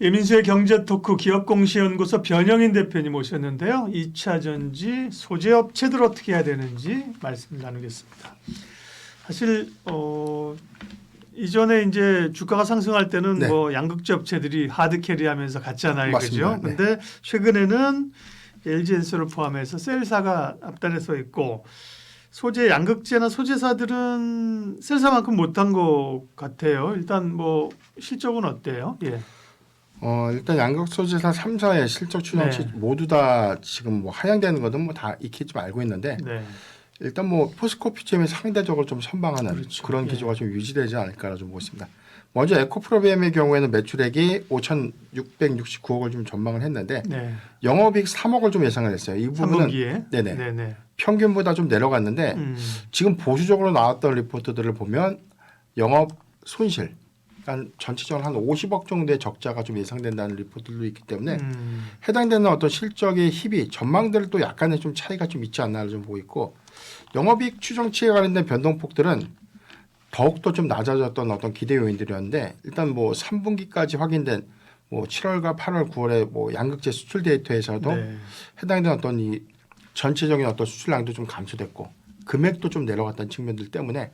예민수의 경제토크 기업공시연구소 변영인 대표님 오셨는데요. 2차 전지 소재업체들 어떻게 해야 되는지 말씀 나누겠습니다. 사실 이전에 이제 주가가 상승할 때는 네. 뭐 양극재 업체들이 하드캐리하면서 갔잖아요, 맞습니다. 그죠? 근데 최근에는 LG엔솔을 포함해서 셀사가 앞단에 서 있고 소재 양극재나 소재사들은 셀사만큼 못한 것 같아요. 일단 뭐 실적은 어때요? 예. 일단 양극 소재사 3사의 실적 추정치 네. 모두 다 지금 뭐 하향되는 것은 뭐 다 익히 좀 알고 있는데 네. 일단 뭐 포스코 퓨처엠이 상대적으로 좀 선방하는 그렇죠. 그런 예. 기조가 좀 유지되지 않을까라 좀 보고 있습니다. 먼저 에코프로비엠의 경우에는 매출액이 5,669억을 좀 전망을 했는데 네. 영업이익 3억을 좀 예상을 했어요. 이 부분은 3분기에 네네. 네네. 평균보다 좀 내려갔는데 지금 보수적으로 나왔던 리포트들을 보면 영업 손실 한 전체적으로 한 50억 정도의 적자가 좀 예상된다는 리포트도 있기 때문에 해당되는 어떤 실적의 희비 전망들도 약간의 좀 차이가 좀 있지 않나 좀 보고 있고 영업이익 추정치에 관련된 변동폭들은 더욱더 좀 낮아졌던 어떤 기대 요인들이었는데 일단 뭐 3분기까지 확인된 뭐 7월과 8월, 9월에 뭐 양극재 수출 데이터에서도 네. 해당되는 어떤 이 전체적인 어떤 수출량도 좀 감소됐고 금액도 좀 내려갔다는 측면들 때문에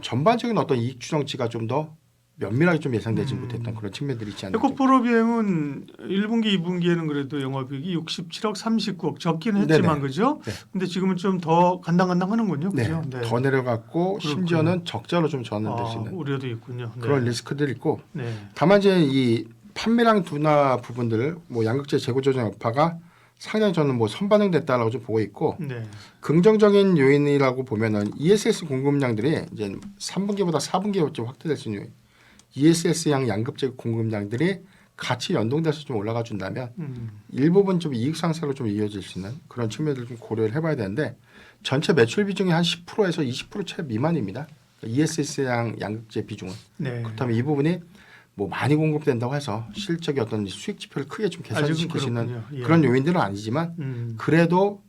전반적인 어떤 이익 추정치가 좀 더 면밀하게 좀 예상되지 못했던 그런 측면들이 있지 않나. 에코프로비엠은 1분기, 2분기에는 그래도 영업이익이 67억, 39억 적긴 네네. 했지만 그죠? 네. 근데 지금은 좀 더 간당간당하는군요, 네, 그죠? 네. 더 내려갔고 그렇군요. 심지어는 적자로 좀 전환될 수 있는 우려도 있군요. 네. 그런 리스크들이 있고 네. 다만 이제 이 판매량 둔화 부분들 뭐 양극재 재고 조정 여파가 상당히 저는 뭐 선반영됐다라고 좀 보고 있고 네. 긍정적인 요인이라고 보면은 ESS 공급량들이 이제 3분기보다 4분기에 좀 확대될 수 있는 ESS양 양극재 공급량들이 같이 연동돼서 좀 올라가 준다면 일부분 좀 이익 상승으로 좀 이어질 수 있는 그런 측면들을 좀 고려를 해봐야 되는데 전체 매출 비중이 한 10%에서 20%채 미만입니다. ESS양 양극재 비중은 네. 그렇다면 이 부분이 뭐 많이 공급된다고 해서 실적의 어떤 수익 지표를 크게 좀 개선시킬 수 있는 그렇군요. 예. 그런 요인들은 아니지만 그래도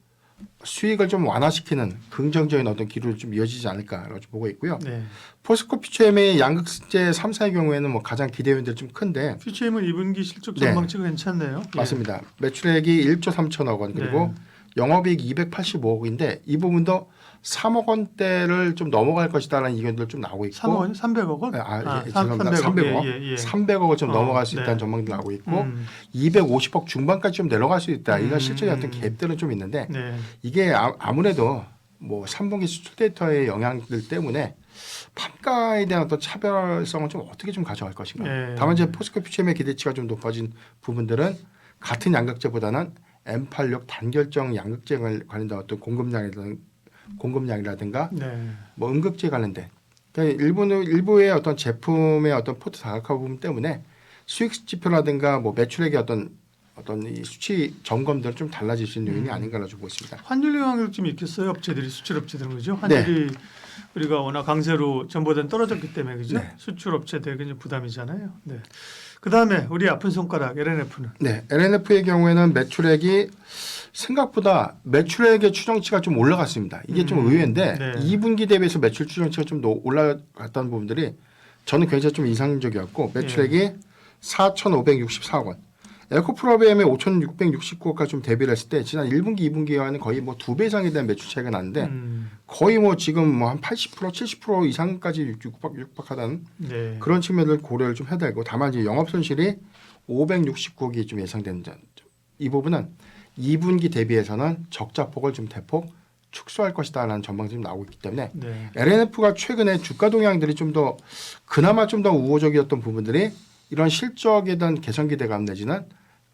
수익을 좀 완화시키는 긍정적인 어떤 기류를 좀 이어지지 않을까라고 좀 보고 있고요. 네. 포스코 퓨처엠의 양극재 3사의 경우에는 뭐 가장 기대 요인들 좀 큰데 퓨처엠은 2분기 실적 네. 전망치가 괜찮네요. 예. 맞습니다. 매출액이 1조 3천억 원 그리고 영업이익 285억인데 이 부분도 3억 원대를 좀 넘어갈 것이다라는 의견들 좀 나오고 있고 3억 원, 300억 원? 죄송합니다. 300억. 예. 300억을 좀 넘어갈 수 네. 있다는 전망도 나오고 있고 250억 중반까지 좀 내려갈 수 있다. 이런 실적의 어떤 갭들은 좀 있는데 네. 이게 아무래도 뭐 3분기 수출 데이터의 영향들 때문에 판가에 대한 어떤 차별성을 좀 어떻게 좀 가져갈 것인가. 네. 다만 이제 포스코 퓨처엠의 기대치가 좀 높아진 부분들은 같은 양극재보다는 M86 단결정 양극재 관련된 어떤 공급량이라든가 네. 뭐 음극재 관련된 그러니까 일부의 어떤 제품의 어떤 포트 다각화 부분 때문에 수익 지표라든가 뭐 매출액의 어떤 이 수치 점검들은 좀 달라질 수 있는 요인이 아닌가라고 보고 있습니다. 환율 영향이 좀 있겠어요, 업체들이 수출 업체들은 그죠? 환율이 우리가 워낙 강세로 전보다는 떨어졌기 때문에 그죠? 네. 수출 업체들에게 이제 부담이잖아요. 네. 그 다음에 우리 아픈 손가락 LNF는 네, LNF의 경우에는 매출액이 생각보다 매출액의 추정치가 좀 올라갔습니다. 이게 좀 의외인데 네. 2분기 대비해서 매출 추정치가 좀 더 올라갔다는 부분들이 저는 굉장히 좀 인상적이었고 매출액이 4,564억 원. 에코프로비엠의 5,669억까지 좀 대비를 했을 때 지난 1분기, 2분기와는 거의 뭐 2배 이상에 대한 매출 차이가 나는데 거의 뭐 지금 뭐 한 80%, 70% 이상까지 육박하다는 네. 그런 측면을 고려를 좀 해야 되고 다만 이제 영업 손실이 569억이 좀 예상되는 점. 이 부분은 2분기 대비해서는 적자폭을 좀 대폭 축소할 것이다라는 전망이 좀 나오고 있기 때문에 네. LNF가 최근에 주가 동향들이 좀 더 그나마 좀 더 우호적이었던 부분들이 이런 실적에 대한 개선 기대감 내지는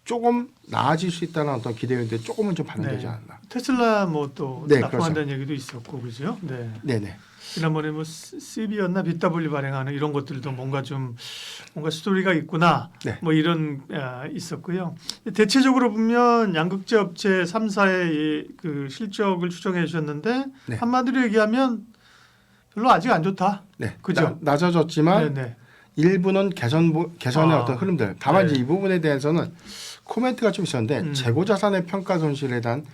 조금 나아질 수 있다는 어떤 기대인데 조금은 좀 반영되지 않았나. 테슬라 뭐 또 네, 납품한다는 얘기도 있었고 그죠? 네. 네네. 지난번에 뭐 CB였나 BW 발행하는 이런 것들도 뭔가 스토리가 있구나. 네. 뭐 이런 있었고요. 대체적으로 보면 양극재 업체 3사의 그 실적을 추정해 주셨는데 네. 한마디로 얘기하면 별로 아직 안 좋다. 네. 그죠? 낮아졌지만 네네. 일부는 개선의 어떤 흐름들. 다만 네. 이제 이 부분에 대해서는 코멘트가 좀 있었는데 재고 자산의 평가 손실에 대한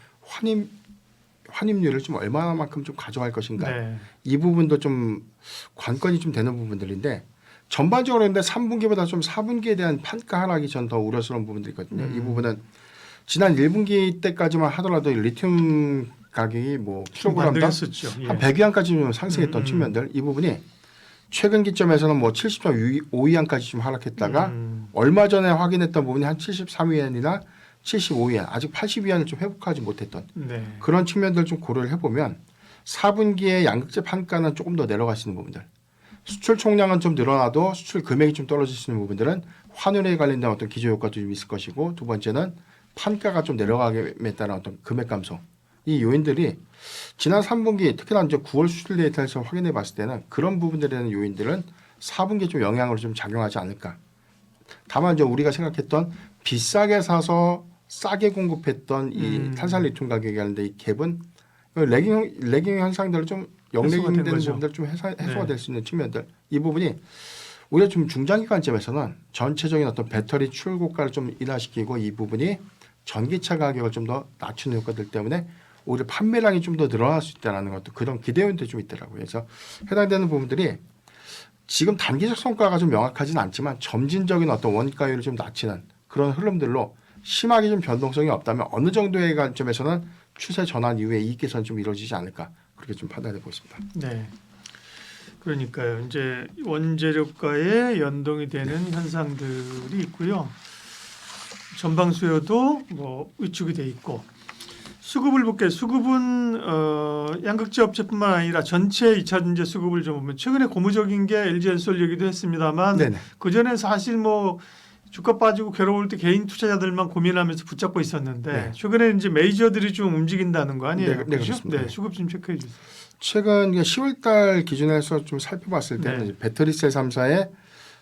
환입률을 좀 얼마만큼 좀 가져갈 것인가. 네. 이 부분도 좀 관건이 좀 되는 부분들인데 전반적으로 근데 3분기보다 좀 4분기에 대한 판가 하락이 전 더 우려스러운 부분들이 있거든요. 이 부분은 지난 1분기 때까지만 하더라도 리튬 가격이 뭐 킬로그램당 한 100위안까지 좀 상승했던 측면들 이 부분이 최근 기점에서는 뭐 70.5위안까지 좀 하락했다가 얼마 전에 확인했던 부분이 한 73위안이나 75위안 아직 80위안을 좀 회복하지 못했던 그런 측면들 좀 고려를 해보면 4분기에 양극재 판가는 조금 더 내려갈 수 있는 부분들 수출 총량은 좀 늘어나도 수출 금액이 좀 떨어질 수 있는 부분들은 환율에 관련된 어떤 기저 효과도 좀 있을 것이고 두 번째는 판가가 좀 내려가게 따른 어떤 금액 감소 이 요인들이 지난 3분기 특히나 이제 9월 수출 데이터에서 확인해 봤을 때는 그런 부분들에 대한 요인들은 4분기에 좀 영향으로 좀 작용하지 않을까. 다만 이제 우리가 생각했던 비싸게 사서 싸게 공급했던 이 탄산 리튬 가격에 관련된 이 갭은 레깅 현상들을 좀 역레깅되는 부분들 좀 해소가 될 수 있는 측면들 이 부분이 오히려 좀 중장기 관점에서는 전체적인 어떤 배터리 출고가를 좀 인하시키고 이 부분이 전기차 가격을 좀 더 낮추는 효과들 때문에 오히려 판매량이 좀 더 늘어날 수 있다는 것도 그런 기대요인도 좀 있더라고요. 그래서 해당되는 부분들이 지금 단기적 성과가 좀 명확하지는 않지만 점진적인 어떤 원가율을 좀 낮추는 그런 흐름들로 심하게 좀 변동성이 없다면 어느 정도의 관점에서는 추세 전환 이후에 이익 개선이 좀 이루어지지 않을까 그렇게 좀 판단해 보고 있습니다. 네. 그러니까요. 이제 원재료가에 연동이 되는 현상들이 있고요. 전방 수요도 뭐 위축이 돼 있고 수급을 볼게요. 수급은 양극재 업체뿐만 아니라 전체 2차 전지 수급을 좀 보면 최근에 고무적인 게 LG엔솔 얘기도 했습니다만 그 전에 사실 뭐 주가 빠지고 괴로울 때 개인 투자자들만 고민하면서 붙잡고 있었는데 최근에 이제 메이저들이 좀 움직인다는 거 아니에요? 네, 그렇습니다. 네, 수급 좀 체크해 주세요. 최근 10월달 기준에서 좀 살펴봤을 때는 배터리셀 3사의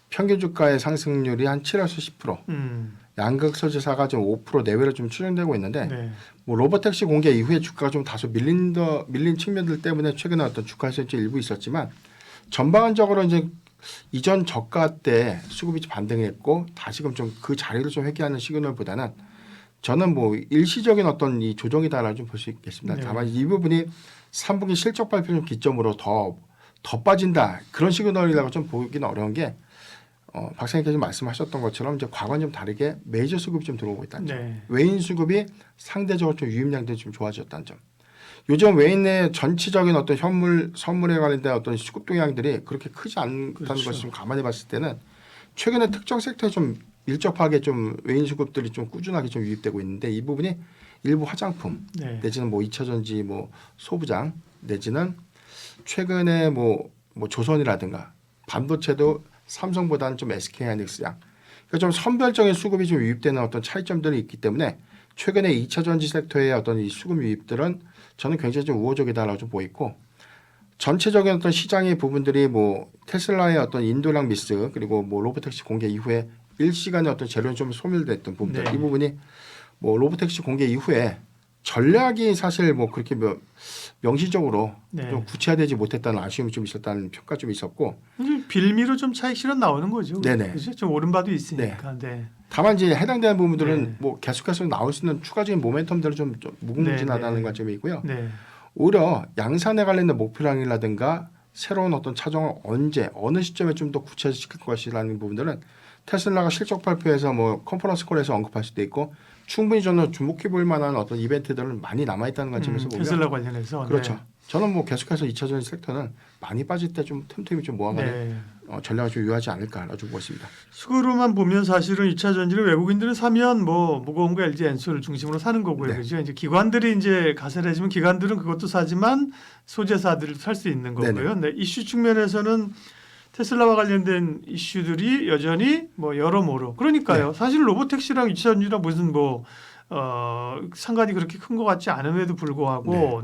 평균 주가의 상승률이 한 7에서 10%, 양극 소재사가 좀 5% 내외로 좀 추정되고 있는데 뭐 로보택시 공개 이후에 주가가 좀 다소 밀린 측면들 때문에 최근에 어떤 주가 수익이 일부 있었지만 전반적으로 이제 이전 저가 때 수급이 반등했고 다시금 좀 그 자리를 좀 회귀하는 시그널보다는 저는 뭐 일시적인 어떤 이 조정이다라고 좀 볼 수 있겠습니다. 다만 이 부분이 3분기 실적 발표 기점으로 더 빠진다 그런 시그널이라고 좀 보기는 어려운 게 박사님께서 말씀하셨던 것처럼 이제 과거는 좀 다르게 메이저 수급이 좀 들어오고 있다는 점, 외인 수급이 상대적으로 좀 유입량들이 좀 좋아졌다는 점. 요즘 외인의 전체적인 어떤 선물에 관련된 어떤 수급 동향들이 그렇게 크지 않다는 것을 좀 감안해 봤을 때는 최근에 특정 섹터에 좀 밀접하게 좀 외인 수급들이 좀 꾸준하게 좀 유입되고 있는데 이 부분이 일부 화장품 내지는 뭐 2차 전지 뭐 소부장 내지는 최근에 뭐 조선이라든가 반도체도 삼성보다는 좀 SK 하이닉스양 그러니까 좀 선별적인 수급이 좀 유입되는 어떤 차이점들이 있기 때문에 최근에 2차 전지 섹터의 어떤 이 수급 유입들은 저는 굉장히 좀 우호적이다라고 좀 보이고 전체적인 어떤 시장의 부분들이 뭐 테슬라의 어떤 인도량 미스 그리고 뭐 로보택시 공개 이후에 일시간에 어떤 재료는 좀 소멸됐던 부분들 이 부분이 뭐 로보택시 공개 이후에 전략이 사실 뭐 그렇게 명시적으로 좀 구체화되지 못했다는 아쉬움이 좀 있었다는 평가 좀 있었고 빌미로 좀 차익 실현 나오는 거죠. 그렇죠? 좀 오른바도 있으니까. 다만 이제 해당되는 부분들은 뭐 계속해서 나올 수 있는 추가적인 모멘텀들은 좀 무궁무진하다는 관점이 있고요. 오히려 양산에 관련된 목표량이라든가 새로운 어떤 차종을 언제 어느 시점에 좀 더 구체화시킬 것이라는 부분들은 테슬라가 실적 발표에서 뭐 컨퍼런스 콜에서 언급할 수도 있고 충분히 저는 주목해 볼 만한 어떤 이벤트들은 많이 남아 있다는 관점에서 보면 테슬라 관련해서 그렇죠. 저는 뭐 계속해서 2차 전지 섹터는 많이 빠질 때 좀 틈틈이 좀 모아가는 전략을 좀 유효하지 않을까라고 보고 있습니다. 수급으로만 보면 사실은 2차 전지를 외국인들은 사면 뭐 무거운 거 LG 엔솔을 중심으로 사는 거고요. 그렇죠. 이제 기관들이 이제 가세해지면 기관들은 그것도 사지만 소재사들을 살 수 있는 거고요. 이슈 측면에서는 테슬라와 관련된 이슈들이 여전히 뭐 여러모로 그러니까요. 사실 로보택시랑 2차 전지랑 무슨 뭐 상관이 그렇게 큰 것 같지 않음에도 불구하고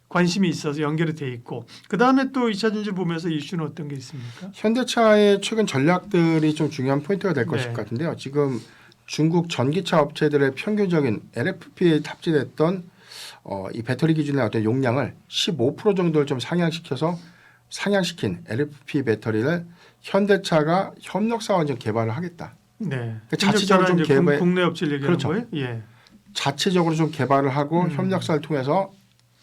관심이 있어서 연결이 돼 있고 그 다음에 또 2차 전지 보면서 이슈는 어떤 게 있습니까? 현대차의 최근 전략들이 좀 중요한 포인트가 될 것일 것 같은데요. 지금 중국 전기차 업체들의 평균적인 LFP에 탑재됐던 이 배터리 기준의 어떤 용량을 15% 정도를 좀 상향시킨 LFP 배터리를 현대차가 협력사와 좀 개발을 하겠다. 그러니까 자체적으로 좀 개발 국내 업체를 얘기하는 거예요? 자체적으로 좀 개발을 하고 협력사를 통해서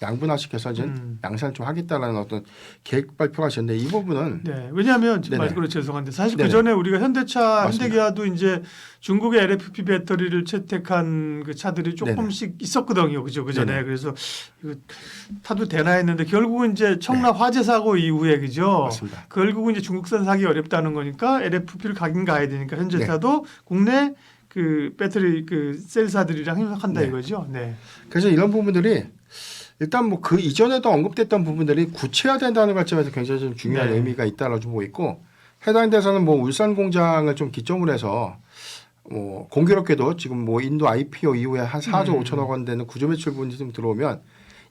양분화시켜서 이제 양산을 좀 하겠다라는 어떤 계획 발표가 있었는데 이 부분은 네. 왜냐하면 네네. 말씀으로 죄송한데 사실 네네. 그 전에 우리가 현대차, 맞습니다. 현대기아도 이제 중국의 LFP 배터리를 채택한 그 차들이 조금씩 있었거든요. 그죠? 그 전에 네네. 그래서 이거 타도 되나 했는데 결국은 이제 청라 화재 사고 이후에 그죠? 맞습니다. 결국은 이제 중국산 사기 어렵다는 거니까 LFP를 가긴 가야 되니까 네. 현대차도 국내 그 배터리 그 셀사들이랑 협력한다 네. 이거죠. 네. 그래서 이런 부분들이 일단 뭐 그 이전에도 언급됐던 부분들이 구체화된다는 관점에서 굉장히 좀 중요한 네. 의미가 있다라고 좀 보고 있고 해당 데서는 뭐 울산 공장을 좀 기점으로 해서 뭐 공교롭게도 지금 뭐 인도 IPO 이후에 한 4조 5천억 원 되는 구조 매출 부분이 좀 들어오면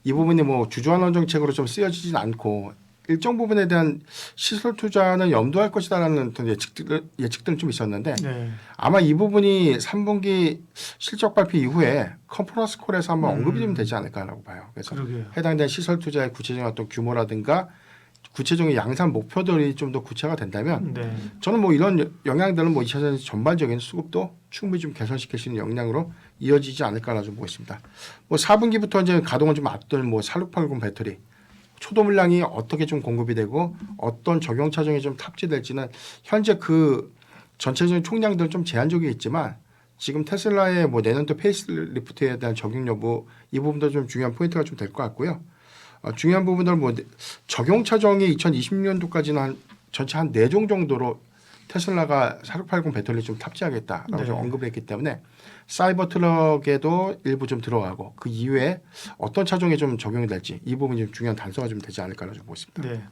이 부분이 뭐 주주환원 정책으로 좀 쓰여지진 않고 일정 부분에 대한 시설 투자는 염두할 것이다라는 어떤 예측들은 좀 있었는데 네. 아마 이 부분이 3분기 실적 발표 이후에 컨퍼런스 콜에서 한번 언급이 좀 되지 않을까라고 봐요. 그래서 그러게요. 해당된 시설 투자의 구체적인 어떤 규모라든가 구체적인 양산 목표들이 좀 더 구체가 된다면 네. 저는 뭐 이런 영향들은 뭐 2차전 전반적인 수급도 충분히 좀 개선시킬 수 있는 역량으로 이어지지 않을까라 좀 보고 있습니다. 뭐 4분기부터 이제 가동을 좀 앞둔 뭐 4680 배터리 초도 물량이 어떻게 좀 공급이 되고 어떤 적용 차종이 좀 탑재될지는 현재 그 전체적인 총량들은 좀 제한적이 있지만 지금 테슬라의 뭐 내년도 페이스리프트에 대한 적용 여부 이 부분도 좀 중요한 포인트가 좀 될 것 같고요. 중요한 부분들은 뭐 적용 차종이 2020년도까지는 한 전체 한 4종 정도로 테슬라가 4680 배터리를 좀 탑재하겠다라고 네. 좀 언급을 했기 때문에 사이버 트럭에도 일부 좀 들어가고 그 이후에 어떤 차종에 좀 적용이 될지 이 부분이 좀 중요한 단서가 좀 되지 않을까라고 좀 보고 있습니다. 네.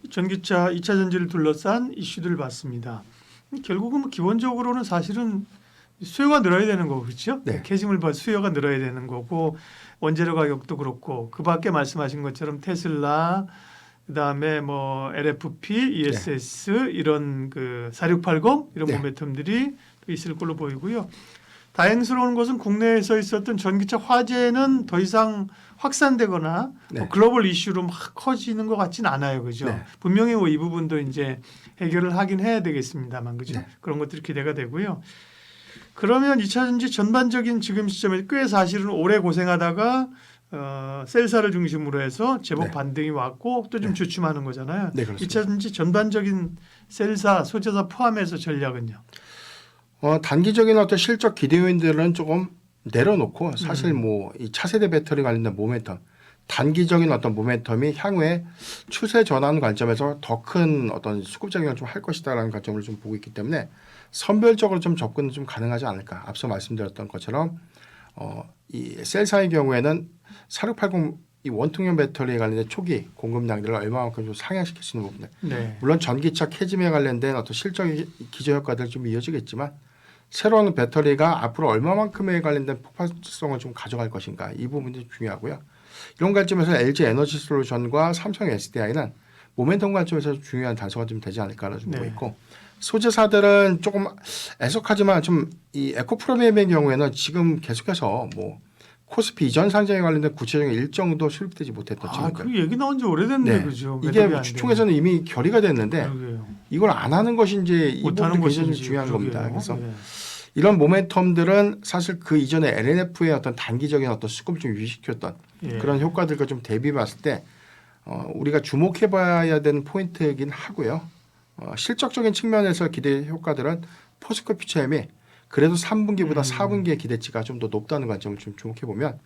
전기차 2차 전지를 둘러싼 이슈들을 봤습니다. 결국은 뭐 기본적으로는 사실은 수요가 늘어야 되는 거고 그렇죠? 네. 캐즘을 봐 수요가 늘어야 되는 거고 원재료 가격도 그렇고 그밖에 말씀하신 것처럼 테슬라 그다음에 뭐 LFP, ESS 이런 그 4680 이런 네. 모멘텀들이 있을 걸로 보이고요. 다행스러운 것은 국내에서 있었던 전기차 화재는 더 이상 확산되거나 네. 뭐 글로벌 이슈로 막 커지는 것 같지는 않아요, 그죠? 네. 분명히 뭐 이 부분도 이제 해결을 하긴 해야 되겠습니다만, 그죠? 네. 그런 것들이 기대가 되고요. 그러면 2차 전지 전반적인 지금 시점에 꽤 사실은 오래 고생하다가 셀사를 중심으로 해서 제법 네. 반등이 왔고 또 좀 네. 주춤하는 거잖아요. 네, 그렇습니다. 2차 전지 전반적인 셀사, 소재사 포함해서 전략은요. 단기적인 어떤 실적 기대 요인들은 조금 내려놓고 사실 뭐 이 차세대 배터리 관련된 모멘텀 단기적인 어떤 모멘텀이 향후에 추세 전환 관점에서 더 큰 어떤 수급 작용을 좀 할 것이다라는 관점을 좀 보고 있기 때문에 선별적으로 좀 접근은 좀 가능하지 않을까. 앞서 말씀드렸던 것처럼 이 셀사의 경우에는 4680 이 원통형 배터리에 관련된 초기 공급량들을 얼마만큼 좀 상향시킬 수 있는 부분들. 네. 물론 전기차 캐즘에 관련된 어떤 실적의 기저 효과들 좀 이어지겠지만 새로운 배터리가 앞으로 얼마만큼에 관련된 폭발성을 좀 가져갈 것인가 이 부분이 중요하고요. 이런 관점에서 LG 에너지 솔루션과 삼성 SDI는 모멘텀 관점에서 중요한 단서가 좀 되지 않을까라고 좀 보고 네. 있고 소재사들은 조금 애석하지만 좀 이 에코프로비엠의 경우에는 지금 계속해서 뭐 코스피 이전 상장에 관련된 구체적인 일정도 수립되지 못했던 측면들. 그 얘기 나온 지 오래됐네, 네. 그죠? 이게 주총에서는 이미 결의가 됐는데 그러게요. 이걸 안 하는 것인지 이 못하는 부분도 굉장히 것인지 중요한 그러게요. 겁니다. 그래서 네. 이런 모멘텀들은 사실 그 이전에 LNF의 어떤 단기적인 어떤 수급을 좀 유지시켰던 예. 그런 효과들과 좀 대비해 봤을 때 우리가 주목해봐야 되는 포인트이긴 하고요. 실적적인 측면에서 기대 효과들은 포스코 퓨처엠이 그래도 3분기보다 4분기의 기대치가 좀 더 높다는 관점을 좀 주목해 보면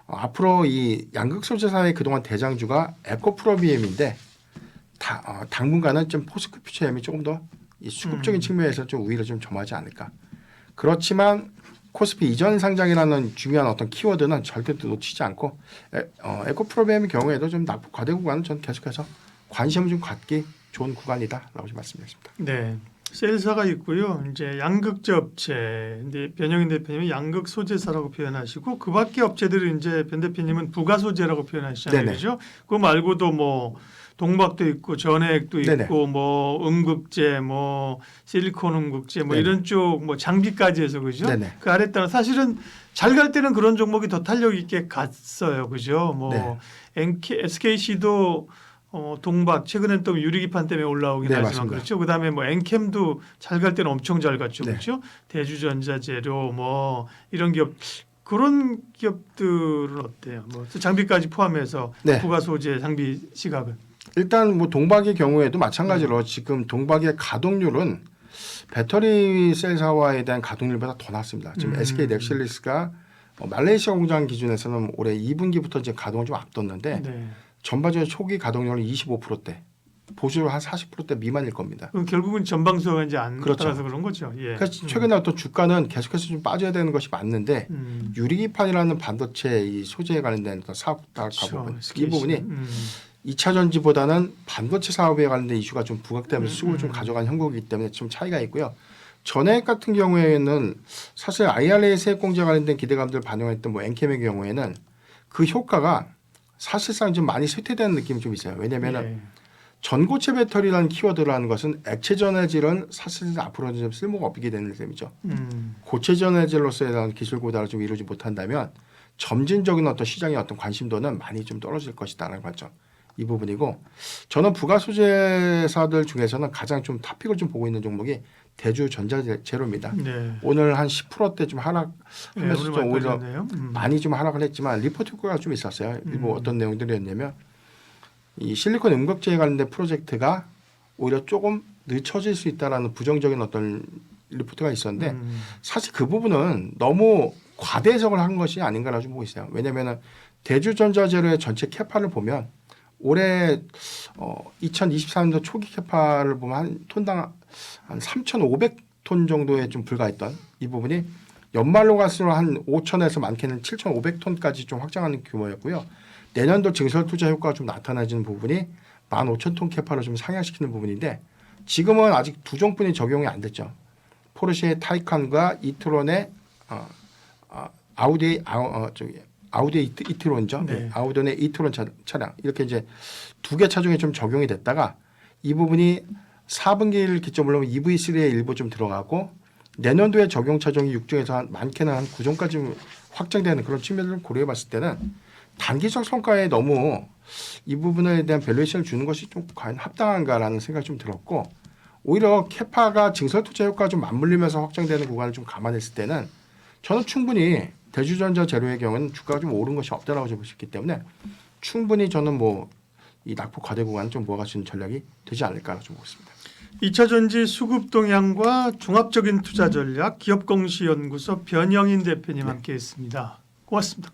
앞으로 이 양극 소재사의 그동안 대장주가 에코프로비엠인데 당분간은 좀 포스코 퓨처엠이 조금 더 이 수급적인 측면에서 좀 우위를 좀 점하지 않을까. 그렇지만 코스피 이전 상장이라는 중요한 어떤 키워드는 절대 놓치지 않고 에코프로비엠의 경우에도 좀 납부 과대 구간은 전 계속해서 관심을 좀 갖기 좋은 구간이다라고 좀 말씀드렸습니다. 네. 셀사가 있고요. 이제 양극재 업체, 근데 변영인 대표님은 양극 소재사라고 표현하시고 그밖에 업체들은 이제 변 대표님은 부가 소재라고 표현하시잖아요, 네네. 그죠? 그거 말고도 뭐 동박도 있고 전해액도 있고 네네. 뭐 음극재, 뭐 실리콘 음극재, 뭐 네네. 이런 쪽 뭐 장비까지 해서 그죠? 네네. 그 아래 따라 사실은 잘 갈 때는 그런 종목이 더 탄력 있게 갔어요, 그죠? 뭐 SKC도 동박 최근엔 또 유리기판 때문에 올라오긴 네, 하지만 맞습니다. 그렇죠. 그다음에 뭐 엔캠도 잘 갈 때는 엄청 잘 갔죠. 네. 그렇죠. 대주전자재료 뭐 이런 기업 그런 기업들은 어때요? 뭐 장비까지 포함해서 네. 부가 소재 장비 시각은. 일단 뭐 동박의 경우에도 마찬가지로 지금 동박의 가동률은 배터리 셀사와에 대한 가동률보다 더 낮습니다. 지금 SK 넥실리스가 말레이시아 공장 기준에서는 올해 2분기부터 이제 가동을 좀 앞뒀는데 네. 전반적인 초기 가동률은 25%대, 보수율 한 40%대 미만일 겁니다. 그럼 결국은 전방수가 이제 안 그렇죠. 따라서 그런 거죠. 예. 그래서 최근에 어떤 주가는 계속해서 좀 빠져야 되는 것이 맞는데 유리기판이라는 반도체 이 소재에 관련된 어떤 사업과 부분 이 부분이 2차 전지보다는 반도체 사업에 관련된 이슈가 좀 부각되면서 수급을 좀 가져간 형국이기 때문에 좀 차이가 있고요. 전액 같은 경우에는 사실 IRA 세액 공제 관련된 기대감들 반영했던 뭐 엔캠의 경우에는 그 효과가 사실상 좀 많이 쇠퇴되는 느낌이 좀 있어요. 왜냐하면 예. 전고체 배터리라는 키워드라는 것은 액체 전해질은 사실 앞으로는 좀 쓸모가 없게 되는 셈이죠. 고체 전해질로서의 대한 기술 고도를 좀 이루지 못한다면 점진적인 어떤 시장의 어떤 관심도는 많이 좀 떨어질 것이다라는 관점. 이 부분이고 저는 부가 소재사들 중에서는 가장 좀 탑픽을 좀 보고 있는 종목이 대주 전자재료입니다. 네. 오늘 한 10%대 좀 하락하면서 네, 좀 오히려 빠졌네요. 많이 좀 하락을 했지만 리포트 효과가 좀 있었어요. 일부 어떤 내용들이었냐면 이 실리콘 음극재에 관련된 프로젝트가 오히려 조금 늦춰질 수 있다라는 부정적인 어떤 리포트가 있었는데 사실 그 부분은 너무 과대 해석을 한 것이 아닌가라고 좀 보고 있어요. 왜냐하면 대주전자재료의 전체 캐파를 보면 올해 2023년도 초기 캐파를 보면 한 톤당 한 3,500톤 정도에 좀 불과했던 이 부분이 연말로 갈수록 한 5,000에서 많게는 7,500톤까지 좀 확장하는 규모였고요. 내년도 증설 투자 효과가 좀 나타나지는 부분이 15,000톤 캐파로 좀 상향시키는 부분인데 지금은 아직 두 종뿐이 적용이 안 됐죠. 포르쉐의 타이칸과 이트론의 아우디 이트론이죠. 네. 아우디의 이트론 차량 이렇게 이제 두 개 차종에 좀 적용이 됐다가 이 부분이 4분기를 기점으로 하면 EV3에 일부 좀 들어가고 내년도에 적용 차종이 6종에서 한 많게는 한 9종까지 확장되는 그런 측면을 고려해봤을 때는 단기적 성과에 너무 이 부분에 대한 밸류에이션을 주는 것이 좀 과연 합당한가라는 생각이 좀 들었고 오히려 캐파가 증설 투자 효과가 좀 맞물리면서 확장되는 구간을 좀 감안했을 때는 저는 충분히 대주전자 재료의 경우는 주가가 좀 오른 것이 없다라고 보고 싶기 때문에 충분히 저는 뭐 이 낙폭 과대 구간 좀 모아갈 수 있는 전략이 되지 않을까 좀 보고 있습니다. 2차 전지 수급 동향과 종합적인 투자 전략 기업공시연구소 변영인 대표님 함께했습니다. 고맙습니다.